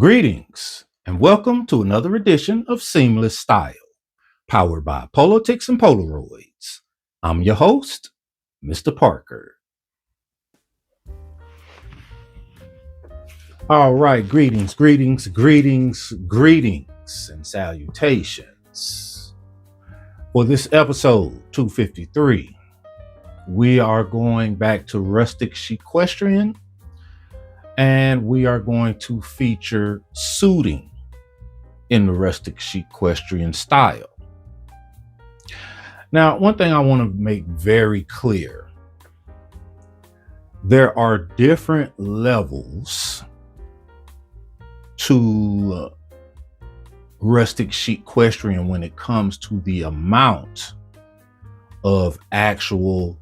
Greetings and welcome to another edition of Seamless Style, powered by Politics and Polaroids. I'm your host, Mr. Parker. All right, greetings, and salutations. For this episode 253, we are going back to Rustic Chicquestrian, and we are going to feature suiting in the Rustic Chicquestrian style. Now, one thing I want to make very clear, there are different levels to Rustic Chicquestrian when it comes to the amount of actual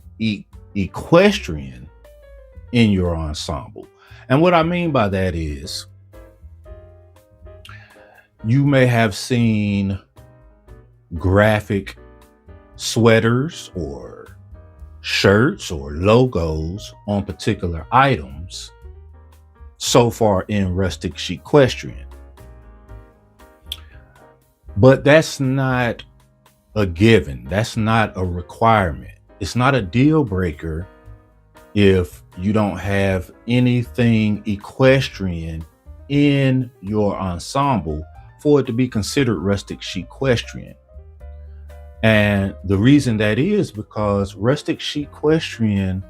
equestrian in your ensemble. And what I mean by that is, you may have seen graphic sweaters or shirts or logos on particular items so far in Rustic Chicquestrian. But that's not a given. That's not a requirement. It's not a deal breaker if you don't have anything equestrian in your ensemble for it to be considered Rustic Chicquestrian. And the reason that is because Rustic Chicquestrian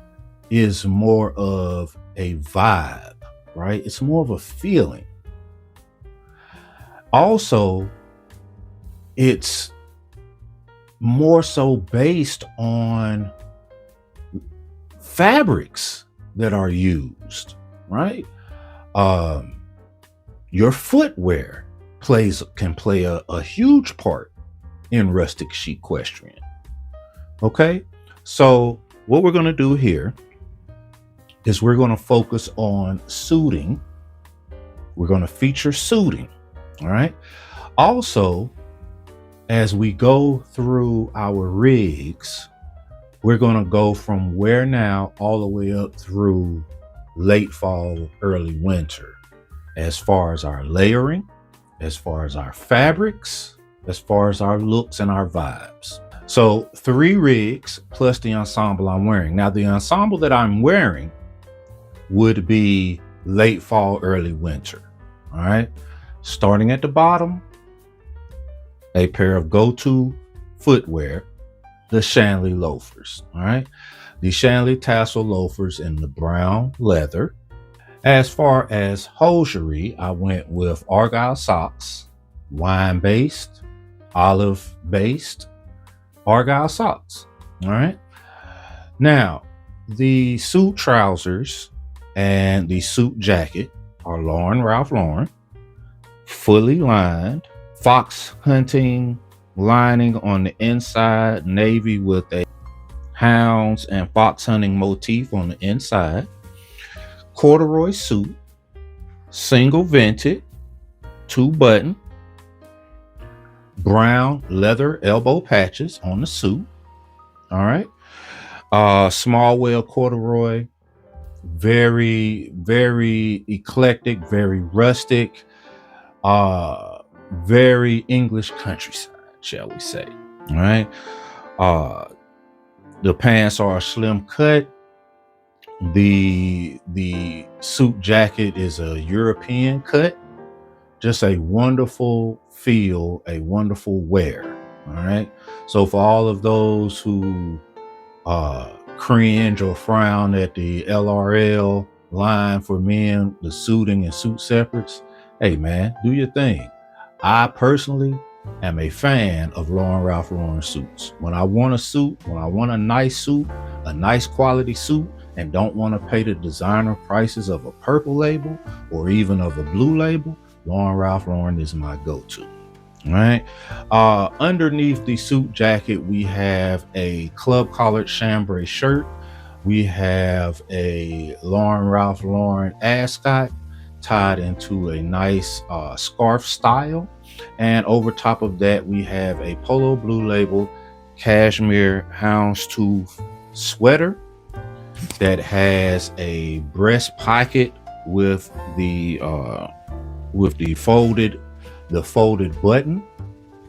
is more of a vibe, right? It's more of a feeling. Also, it's more so based on fabrics that are used, right? Your footwear can play a huge part in Rustic Chicquestrian. Okay, so what we're going to do here is we're going to focus on suiting. We're going to feature suiting. All right. Also, as we go through our rigs, we're going to go from wear now all the way up through late fall, early winter, as far as our layering, as far as our fabrics, as far as our looks and our vibes. So 3 rigs plus the ensemble I'm wearing. Now, the ensemble that I'm wearing would be late fall, early winter. All right. Starting at the bottom, a pair of go-to footwear, the Shanley loafers. All right. The Shanley tassel loafers in the brown leather. As far as hosiery, I went with Argyle socks, wine-based, olive-based Argyle socks. All right. Now, the suit trousers and the suit jacket are Ralph Lauren, fully lined, fox hunting lining on the inside, navy with a hounds and fox hunting motif on the inside, corduroy suit, single vented, 2-button, brown leather elbow patches on the suit. All right. Small whale corduroy, very, very eclectic, very rustic, very English countryside, shall we say. All right. The pants are a slim cut. The suit jacket is a European cut. Just a wonderful feel, a wonderful wear. All right. So for all of those who cringe or frown at the LRL line for men, the suiting and suit separates, hey man, do your thing. I personally am a fan of Ralph Lauren suits. When I want a suit, when I want a nice suit, a nice quality suit, and don't want to pay the designer prices of a purple label or even of a blue label, Ralph Lauren is my go-to. All right. Underneath the suit jacket, we have a club collared chambray shirt. We have a Ralph Lauren ascot tied into a nice scarf style. And over top of that, we have a polo blue label cashmere houndstooth sweater that has a breast pocket with the with the folded button,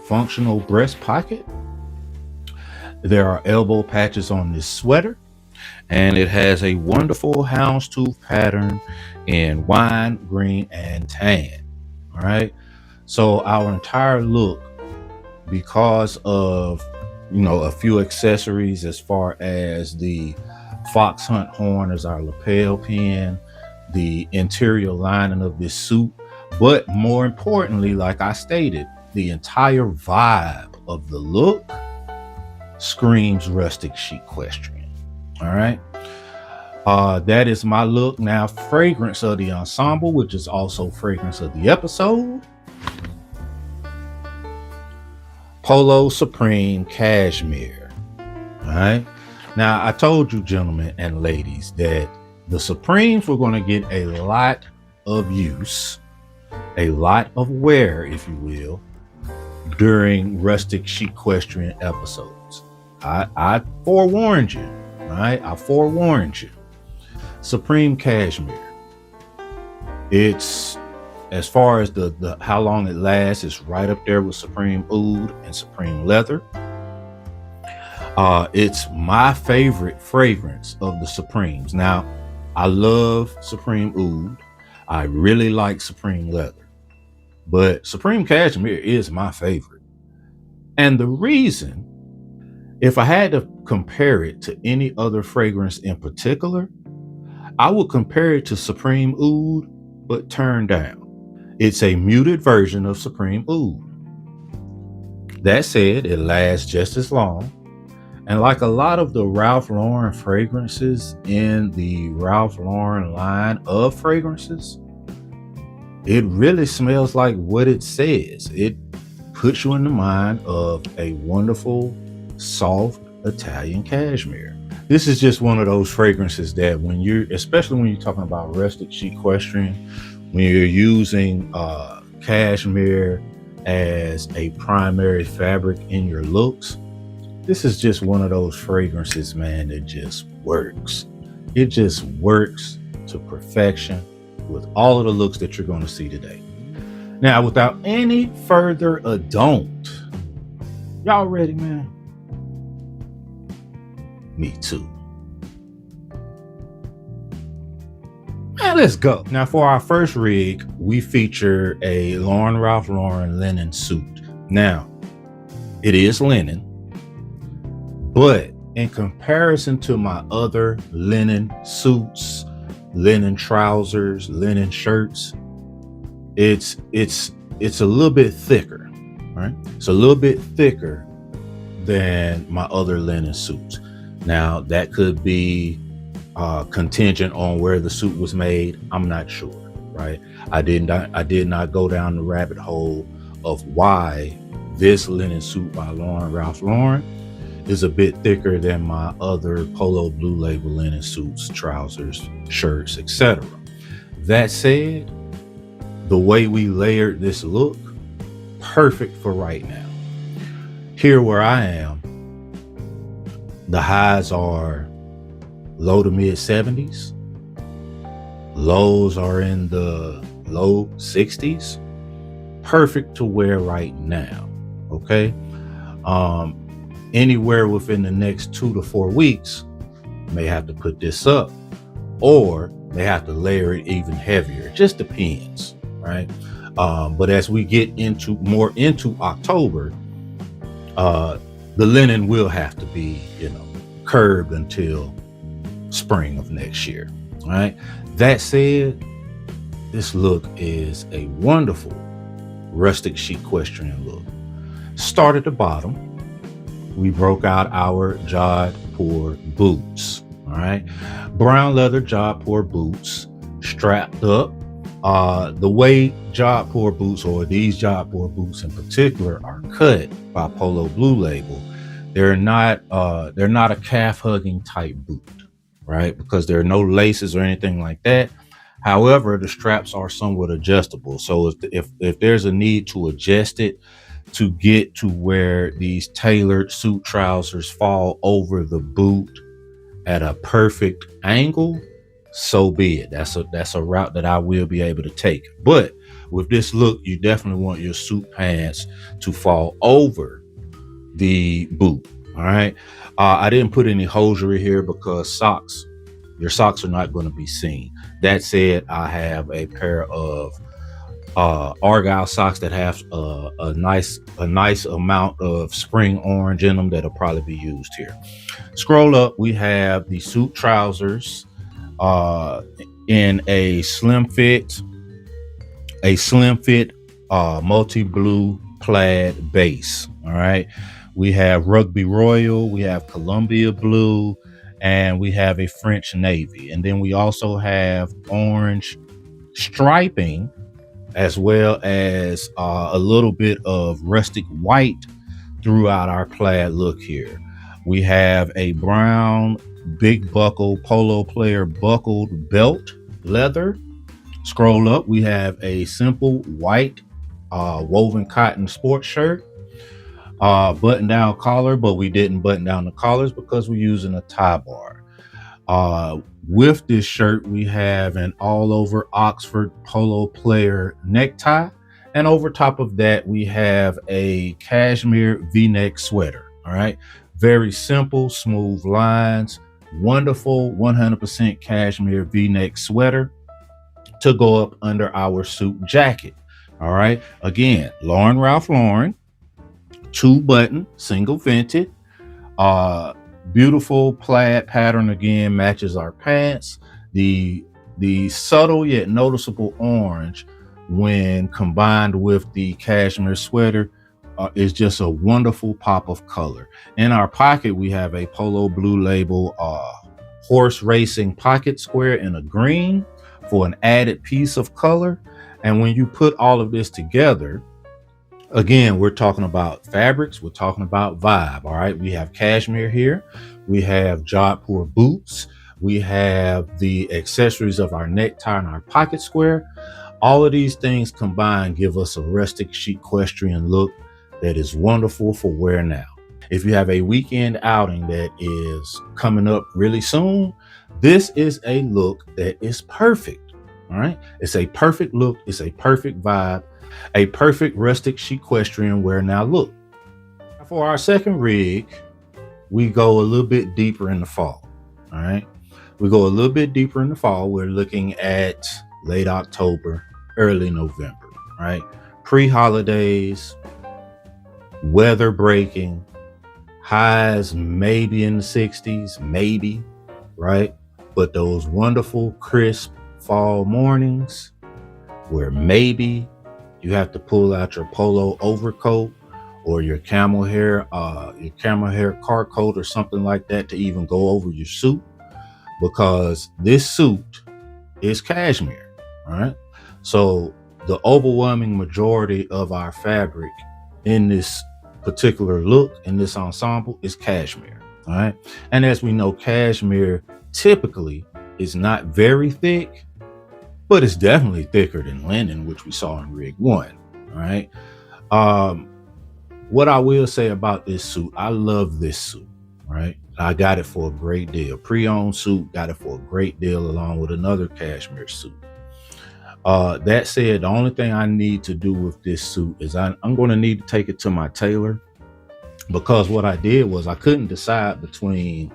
functional breast pocket. There are elbow patches on this sweater, and it has a wonderful houndstooth pattern in wine, green, and tan. All right. So our entire look, because of a few accessories as far as the fox hunt horn as our lapel pin, the interior lining of this suit, but more importantly, like I stated, the entire vibe of the look screams Rustic Chicquestrian. All right. That is my look. Now, fragrance of the ensemble, which is also fragrance of the episode. Polo Supreme Cashmere. All right. Now, I told you, gentlemen and ladies, that the Supremes were going to get a lot of use, a lot of wear, if you will, during Rustic Chicquestrian episodes. I forewarned you, right? I forewarned you. Supreme Cashmere. It's, as far as the how long it lasts, it's right up there with Supreme Oud and Supreme Leather. It's my favorite fragrance of the Supremes. Now, I love Supreme Oud. I really like Supreme Leather, but Supreme Cashmere is my favorite. And the reason, if I had to compare it to any other fragrance in particular, I would compare it to Supreme Oud, but turned down. It's a muted version of Supreme Oud. That said, it lasts just as long. And like a lot of the Ralph Lauren fragrances in the Ralph Lauren line of fragrances, it really smells like what it says. It puts you in the mind of a wonderful, soft Italian cashmere. This is just one of those fragrances that especially when you're talking about Rustic Chicquestrian, when you're using cashmere as a primary fabric in your looks, this is just one of those fragrances, man, that just works. It just works to perfection with all of the looks that you're going to see today. Now, without any further ado, y'all ready, man? Me too. Man, let's go. Now, for our first rig, we feature a Ralph Lauren linen suit. Now, it is linen, but in comparison to my other linen suits, linen trousers, linen shirts, it's a little bit thicker, right? It's a little bit thicker than my other linen suits. Now, that could be contingent on where the suit was made. I'm not sure, right? I did not go down the rabbit hole of why this linen suit by Ralph Lauren is a bit thicker than my other Polo Blue Label linen suits, trousers, shirts, etc. That said, the way we layered this look, perfect for right now. Here where I am, the highs are low to mid 70s. Lows are in the low 60s. Perfect to wear right now. Okay. Anywhere within the next 2 to 4 weeks, may have to put this up, or they have to layer it even heavier. It just depends, right? But as we get more into October, the linen will have to be, curbed until spring of next year. All right. That said, this look is a wonderful Rustic Chicquestrian look. Start at the bottom. We broke out our Jodhpur boots. All right. Brown leather Jodhpur boots, strapped up. The way Jodhpur boots, or these Jodhpur boots in particular, are cut by Polo Blue Label, they're not a calf hugging type boot, right? Because there are no laces or anything like that. However, the straps are somewhat adjustable. So if there's a need to adjust it to get to where these tailored suit trousers fall over the boot at a perfect angle, so be it. That's a route that I will be able to take. But with this look, you definitely want your suit pants to fall over the boot. All right. I didn't put any hosiery here because your socks are not going to be seen. That said, I have a pair of Argyle socks that have a nice amount of spring orange in them that'll probably be used here. Scroll up, we have the suit trousers uh, in a slim fit multi-blue plaid base. All right. We have Rugby Royal, we have Columbia Blue, and we have a French Navy. And then we also have orange striping, as well as a little bit of rustic white throughout our plaid look here. We have a brown big buckle polo player buckled belt leather. Scroll up, we have a simple white woven cotton sports shirt, button down collar, but we didn't button down the collars because we're using a tie bar. With this shirt, we have an all over Oxford polo player necktie. And over top of that, we have a cashmere v-neck sweater. All right. Very simple, smooth lines, wonderful 100% cashmere v-neck sweater to go up under our suit jacket. All right. Again, Ralph Lauren, 2-button, single vented. Beautiful plaid pattern again matches our pants. The subtle yet noticeable orange, when combined with the cashmere sweater, is just a wonderful pop of color. In our pocket, we have a Polo Blue Label horse racing pocket square in a green for an added piece of color. And when you put all of this together, again, we're talking about fabrics, we're talking about vibe. All right, we have cashmere here, we have Jodhpur boots, we have the accessories of our necktie and our pocket square. All of these things combined give us a rustic chic equestrian look that is wonderful for wear now. If you have a weekend outing that is coming up really soon, this is a look that is perfect. All right, it's a perfect look, it's a perfect vibe, a perfect rustic chic equestrian wear now look. For our second rig, we go a little bit deeper in the fall. All right, we go a little bit deeper in the fall. We're looking at late October, early November. Right, pre-holidays, weather breaking, highs maybe in the 60s, maybe, right? But those wonderful crisp fall mornings where maybe you have to pull out your polo overcoat or your camel hair car coat or something like that to even go over your suit, because this suit is cashmere. All right. So the overwhelming majority of our fabric in this particular look, in this ensemble, is cashmere. All right. And as we know, cashmere typically is not very thick, but it's definitely thicker than linen, which we saw in rig 1. All right. What I will say about this suit, I love this suit. Right. I got it for a great deal. Pre-owned suit, got it for a great deal along with another cashmere suit. That said, the only thing I need to do with this suit is I'm going to need to take it to my tailor, because what I did was I couldn't decide between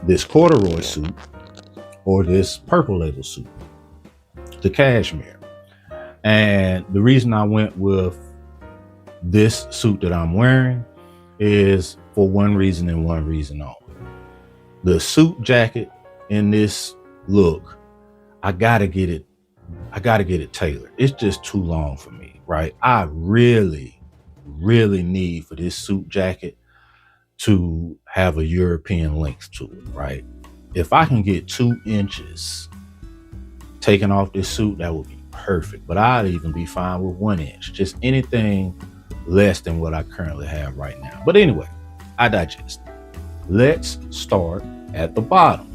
this corduroy suit or this purple label suit, the cashmere. And the reason I went with this suit that I'm wearing is for one reason and one reason only. The suit jacket in this look, I gotta get it tailored. It's just too long for me, right? I really need for this suit jacket to have a European length to it, right? If I can get 2 inches taken off this suit, that would be perfect. But I'd even be fine with 1 inch, just anything less than what I currently have right now. But anyway, I digest. Let's start at the bottom.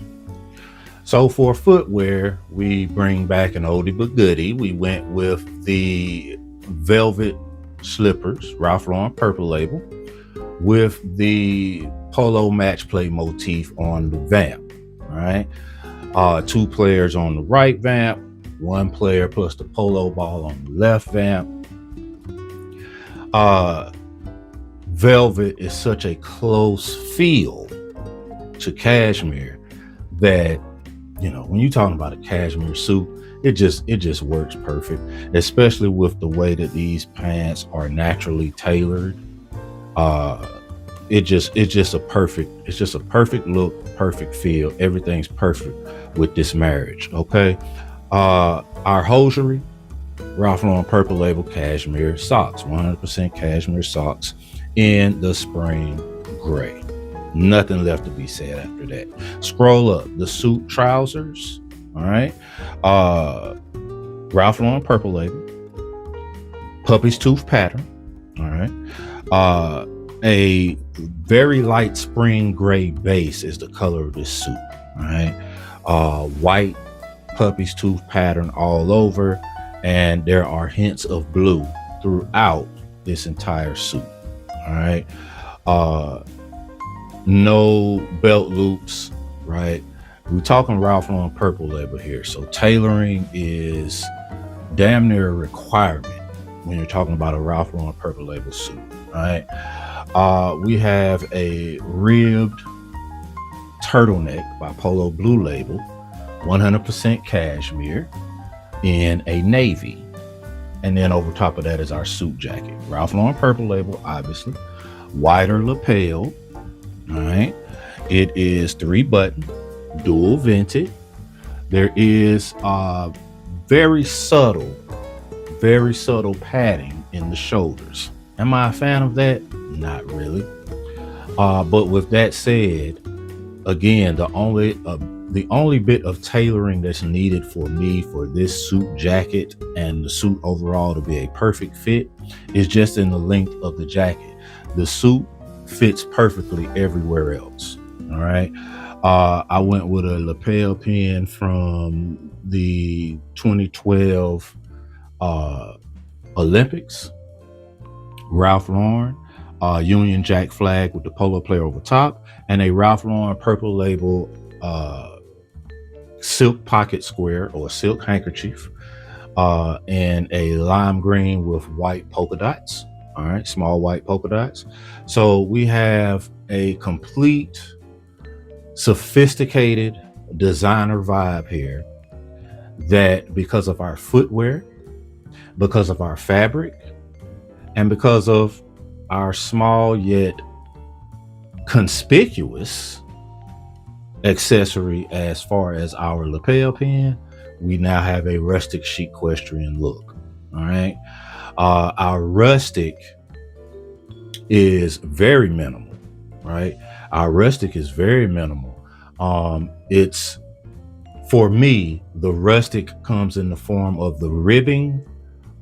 So for footwear, we bring back an oldie but goodie. We went with the velvet slippers, Ralph Lauren purple label, with the polo match play motif on the vamp. All right. Two players on the right vamp, one player plus the polo ball on the left vamp. Velvet is such a close feel to cashmere that, you know, when you're talking about a cashmere suit, it just works perfect, especially with the way that these pants are naturally tailored. It's just a perfect look, perfect feel. Everything's perfect with this marriage. Okay. Our hosiery, Ralph Lauren Purple Label cashmere socks, 100% cashmere socks in the spring gray. Nothing left to be said after that. Scroll up, the suit trousers. All right. Ralph Lauren Purple Label, puppy's tooth pattern. All right. A very light spring gray base is the color of this suit. All right. White puppy's tooth pattern all over, and there are hints of blue throughout this entire suit. All right. No belt loops, right? We're talking Ralph Lauren Purple Label here, so tailoring is damn near a requirement when you're talking about a Ralph Lauren Purple Label suit. All right. We have a ribbed turtleneck by Polo Blue Label, 100% cashmere in a navy. And then over top of that is our suit jacket. Ralph Lauren Purple Label, obviously. Wider lapel. All right. It is 3-button, dual vented. There is very subtle padding in the shoulders. Am I a fan of that? Not really. But with that said, again, the only bit of tailoring that's needed for me for this suit jacket and the suit overall to be a perfect fit is just in the length of the jacket. The suit fits perfectly everywhere else. All right. I went with a lapel pin from the 2012 Olympics. Ralph Lauren Union Jack flag with the polo player over top, and a Ralph Lauren Purple Label silk pocket square or silk handkerchief, and a lime green with white polka dots. All right, small white polka dots. So we have a complete sophisticated designer vibe here that, because of our footwear, because of our fabric, and because of our small yet conspicuous accessory as far as our lapel pin, we now have a rustic chic equestrian look. All right. Our rustic is very minimal, right? Our rustic is very minimal. It's, for me, the rustic comes in the form of the ribbing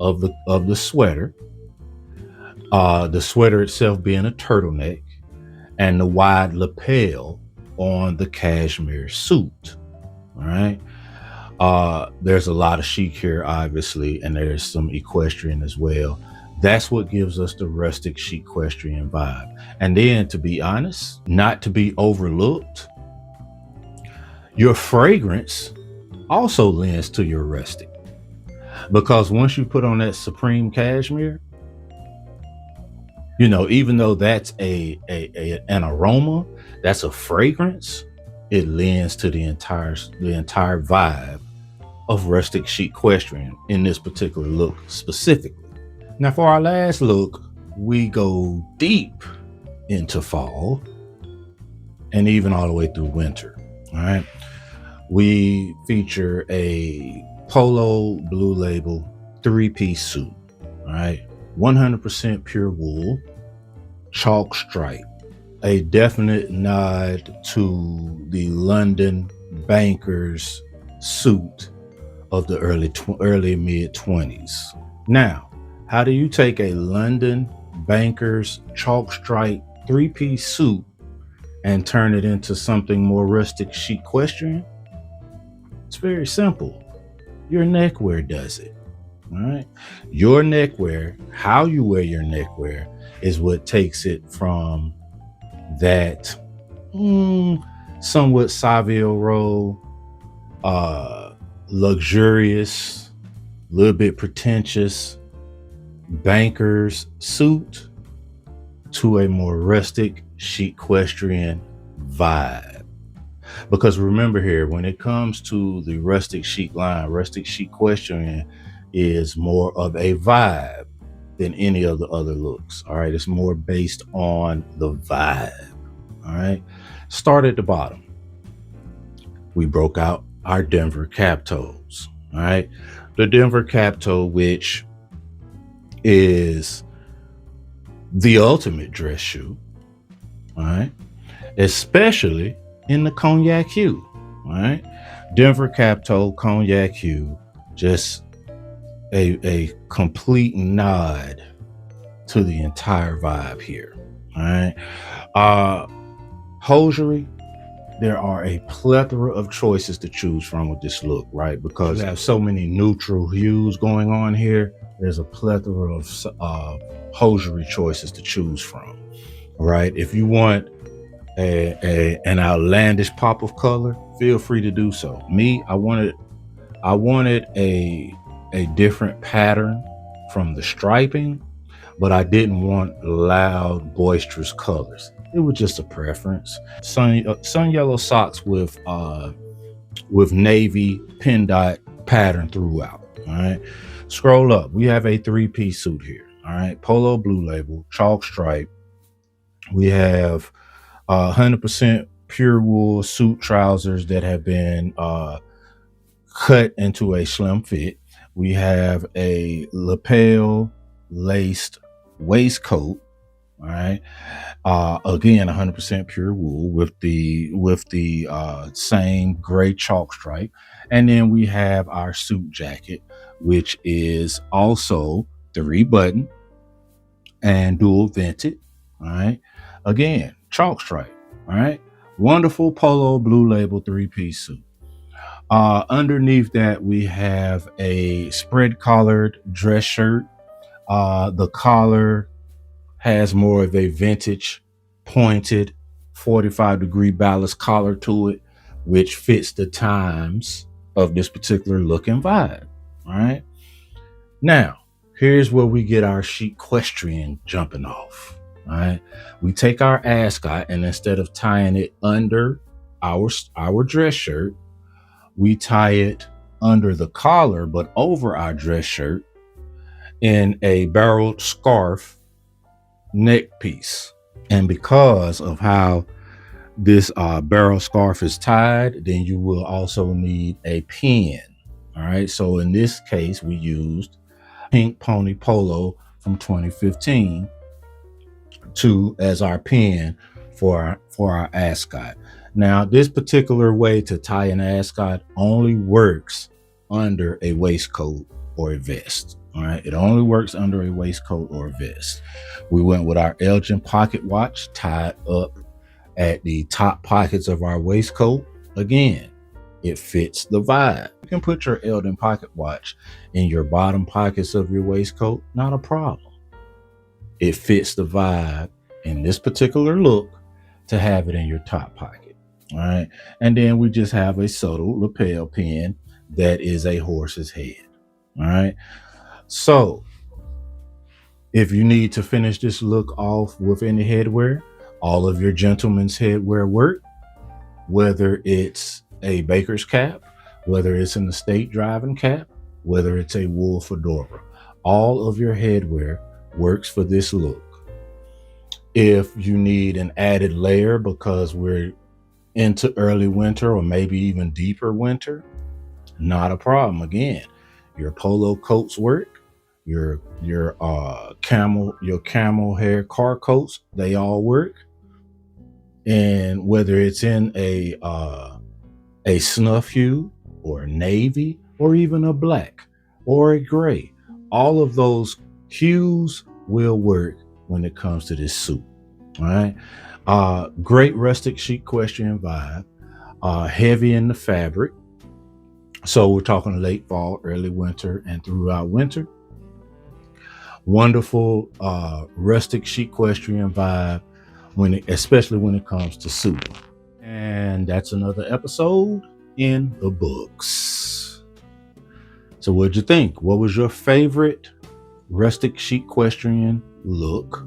of the sweater, the sweater itself being a turtleneck, and the wide lapel on the cashmere suit. All right. There's a lot of chic here, obviously, and there's some equestrian as well. That's what gives us the rustic chic equestrian vibe. And then, to be honest, not to be overlooked, your fragrance also lends to your rustic, because once you put on that supreme cashmere, you know, even though that's an aroma, that's a fragrance, it lends to the entire vibe of rustic chic equestrian in this particular look specifically. Now, for our last look, we go deep into fall and even all the way through winter. All right. We feature a Polo Blue Label 3-piece suit. All right. 100% pure wool, chalk stripe, a definite nod to the London bankers suit of the early mid 20s. Now, how do you take a London bankers chalk stripe 3-piece suit and turn it into something more rustic chic equestrian? It's very simple. Your neckwear does it. All right. Your neckwear, how you wear your neckwear, is what takes it from that somewhat Savile Row luxurious, a little bit pretentious banker's suit to a more rustic chic equestrian vibe. Because remember here, when it comes to the rustic chic line, rustic chic equestrian is more of a vibe than any of the other looks. All right, it's more based on the vibe. All right, start at the bottom. We broke out our Denver cap toes. All right, the Denver cap toe, which is the ultimate dress shoe. All right, especially in the cognac hue. All right, Denver cap toe, cognac hue, just a complete nod to the entire vibe here. All right, hosiery. There are a plethora of choices to choose from with this look, right? Because you have so many neutral hues going on here. There's a plethora of hosiery choices to choose from. All right, if you want an outlandish pop of color, feel free to do so. Me, I wanted a different pattern from the striping, but I didn't want loud, boisterous colors. It was just a preference. Sun yellow socks with navy pin dot pattern throughout. All right, scroll up. We have a 3-piece suit here. All right, polo blue label, chalk stripe. We have 100% pure wool suit trousers that have been cut into a slim fit. We have a lapel laced waistcoat. All right, again 100% pure wool with the same gray chalk stripe. And then we have our suit jacket, which is also 3-button and dual vented. All right, again chalk stripe. All right, wonderful polo blue label 3-piece suit. Underneath that, we have a spread collared dress shirt. The collar has more of a vintage pointed 45-degree ballast collar to it, which fits the times of this particular look and vibe. All right, now here's where we get our chic equestrian jumping off. All right, we take our ascot, and instead of tying it under our dress shirt, we tie it under the collar, but over our dress shirt in a barreled scarf neck piece. And because of how this barrel scarf is tied, then you will also need a pin. All right, so in this case, we used Pink Pony Polo from 2015 as our pin for our ascot. Now, this particular way to tie an ascot only works under a waistcoat or a vest. All right, it only works under a waistcoat or a vest. We went with our Elgin pocket watch tied up at the top pockets of our waistcoat. Again, it fits the vibe. You can put your Elgin pocket watch in your bottom pockets of your waistcoat, not a problem. It fits the vibe in this particular look to have it in your top pocket. All right, and then we just have a subtle lapel pin that is a horse's head. All right, so if you need to finish this look off with any headwear, all of your gentlemen's headwear work, whether it's a baker's cap, whether it's an estate driving cap, whether it's a wool fedora, all of your headwear works for this look. If you need an added layer because we're into early winter or maybe even deeper winter, not a problem. Again, your polo coats work, your camel hair car coats, they all work. And whether it's in a snuff hue or a navy or even a black or a gray, all of those hues will work when it comes to this suit. All right, great rustic chic equestrian vibe, heavy in the fabric. So we're talking late fall, early winter, and throughout winter. Wonderful rustic chic equestrian vibe, especially when it comes to suit. And that's another episode in the books. So what'd you think? What was your favorite Rustic Chicquestrian look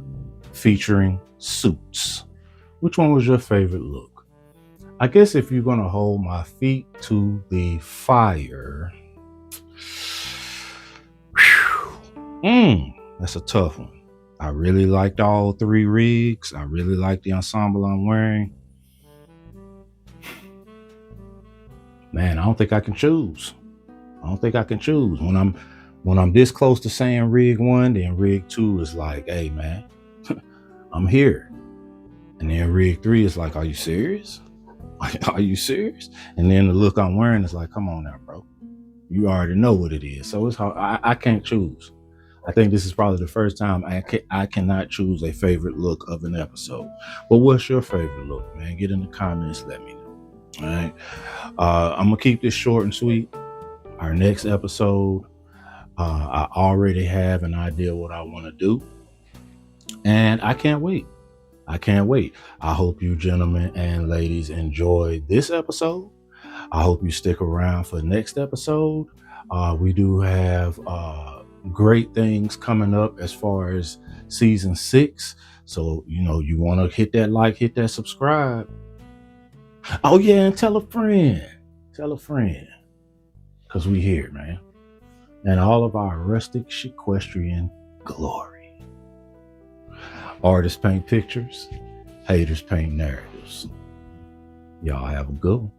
featuring suits? Which one was your favorite look? I guess if you're gonna hold my feet to the fire, that's a tough one. I really liked all 3 rigs. I really like the ensemble I'm wearing. Man, I don't think I can choose. When I'm this close to saying rig 1, then rig 2 is like, hey man, I'm here. And then rig 3 is like, are you serious? Are you serious? And then the look I'm wearing is like, come on now, bro. You already know what it is. So it's hard. I can't choose. I think this is probably the first time I cannot choose a favorite look of an episode. But what's your favorite look, man? Get in the comments. Let me know. All right. I'm going to keep this short and sweet. Our next episode, I already have an idea what I want to do. And I can't wait. I hope you gentlemen and ladies enjoyed this episode. I hope you stick around for the next episode. We do have great things coming up as far as season 6. So, you want to hit that like, hit that subscribe. Oh yeah, and tell a friend, because we here, man. And all of our Rustic Chicquestrian glory. Artists paint pictures, haters paint narratives. Y'all have a good one.